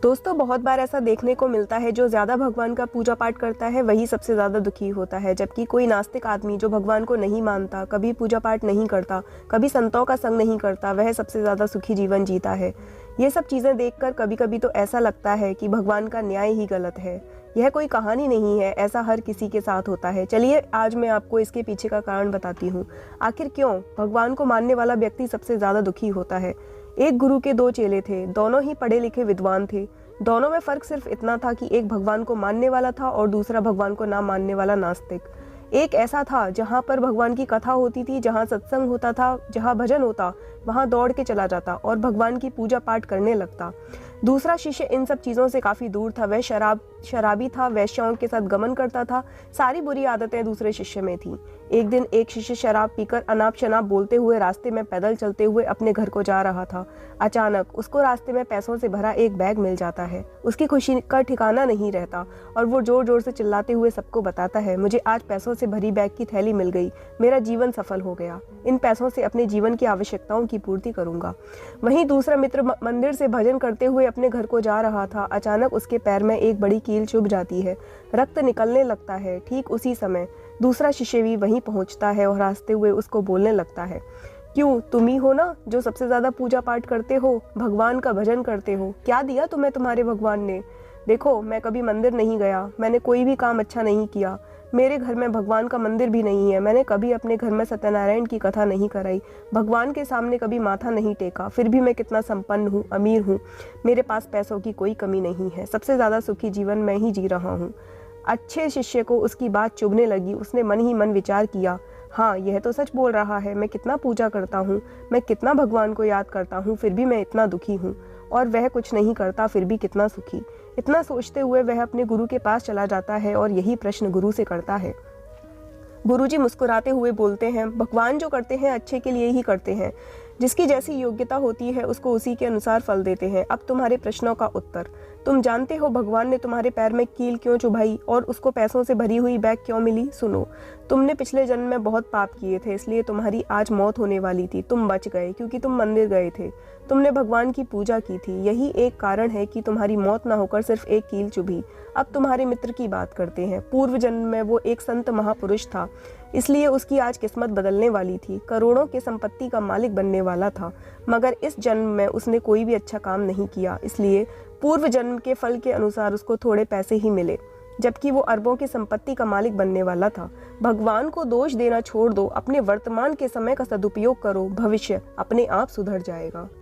दोस्तों, बहुत बार ऐसा देखने को मिलता है जो ज़्यादा भगवान का पूजा पाठ करता है वही सबसे ज़्यादा दुखी होता है, जबकि कोई नास्तिक आदमी जो भगवान को नहीं मानता, कभी पूजा पाठ नहीं करता, कभी संतों का संग नहीं करता, वह सबसे ज़्यादा सुखी जीवन जीता है। ये सब चीज़ें देखकर कभी कभी तो ऐसा लगता है कि भगवान का न्याय ही गलत है। यह कोई कहानी नहीं है, ऐसा हर किसी के साथ होता है। चलिए आज मैं आपको इसके पीछे का कारण बताती हूँ। आखिर क्यों भगवान को मानने वाला व्यक्ति सबसे ज़्यादा दुखी होता है। एक गुरु के दो चेले थे, दोनों ही पढ़े लिखे विद्वान थे। दोनों में फ़र्क सिर्फ इतना था कि एक भगवान को मानने वाला था और दूसरा भगवान को ना मानने वाला नास्तिक। एक ऐसा था जहाँ पर भगवान की कथा होती थी, जहाँ सत्संग होता था, जहाँ भजन होता, वहाँ दौड़ के चला जाता और भगवान की पूजा पाठ करने लगता। दूसरा शिष्य इन सब चीज़ों से काफ़ी दूर था। वह शराबी था, वेश्याओं के साथ गमन करता था। सारी बुरी आदतें दूसरे शिष्य में थी। एक दिन एक शिष्य शराब पीकर अनाप शनाप बोलते हुए रास्ते में पैदल चलते हुए अपने घर को जा रहा था। अचानक उसको रास्ते में पैसों से भरा एक बैग मिल जाता है। उसकी खुशी का ठिकाना नहीं रहता और वो जोर जोर से चिल्लाते हुए सबको बताता है, मुझे आज पैसों से भरी बैग की थैली मिल गई, मेरा जीवन सफल हो गया। इन पैसों से अपने जीवन की आवश्यकताओं की पूर्ति करूंगा। वहीं दूसरा मित्र मंदिर से भजन करते हुए अपने घर को जा रहा था। अचानक उसके पैर में एक बड़ी कील चुभ जाती है, रक्त निकलने लगता है। ठीक उसी समय दूसरा शिष्य भी वहीं पहुंचता है और हंसते हुए उसको बोलने लगता है, क्यों, तुम ही हो ना जो सबसे ज्यादा पूजा पाठ करते हो, भगवान का भजन करते हो। क्या दिया तुम्हें तुम्हारे भगवान ने? देखो, मैं कभी मंदिर नहीं गया, मैंने कोई भी काम अच्छा नहीं किया, मेरे घर में भगवान का मंदिर भी नहीं है, मैंने कभी अपने घर में सत्यनारायण की कथा नहीं कराई, भगवान के सामने कभी माथा नहीं टेका, फिर भी मैं कितना संपन्न हूँ, अमीर हूँ, मेरे पास पैसों की कोई कमी नहीं है, सबसे ज़्यादा सुखी जीवन मैं ही जी रहा हूँ। अच्छे शिष्य को उसकी बात चुभने लगी। उसने मन ही मन विचार किया, हाँ, यह तो सच बोल रहा है, मैं कितना पूजा करता हूँ, मैं कितना भगवान को याद करता हूँ, फिर भी मैं इतना दुखी हूँ, और वह कुछ नहीं करता फिर भी कितना सुखी। इतना सोचते हुए वह अपने गुरु के पास चला जाता है और यही प्रश्न गुरु से करता है। गुरुजी मुस्कुराते हुए बोलते हैं, भगवान जो करते हैं अच्छे के लिए ही करते हैं, जिसकी जैसी योग्यता होती है उसको उसी के अनुसार फल देते हैं। अब तुम्हारे प्रश्नों का उत्तर, तुम जानते हो भगवान ने तुम्हारे पैर में कील क्यों चुभाई और उसको पैसों से भरी हुई बैग क्यों मिली? सुनो, तुमने पिछले जन्म में बहुत पाप किए थे, इसलिए तुम्हारी आज मौत होने वाली थी। तुम बच गए क्योंकि तुम मंदिर गए थे, तुमने भगवान की पूजा की थी। यही एक कारण है कि तुम्हारी मौत ना होकर सिर्फ एक कील चुभी। अब तुम्हारे मित्र की बात करते हैं। पूर्व जन्म में वो एक संत महापुरुष था, इसलिए उसकी आज किस्मत बदलने वाली थी। करोड़ों की संपत्ति का मालिक बनने वाला था, मगर इस जन्म में उसने कोई भी अच्छा काम नहीं किया, इसलिए पूर्व जन्म के फल के अनुसार उसको थोड़े पैसे ही मिले, जबकि वो अरबों की संपत्ति का मालिक बनने वाला था। भगवान को दोष देना छोड़ दो, अपने वर्तमान के समय का सदुपयोग करो, भविष्य अपने आप सुधर जाएगा।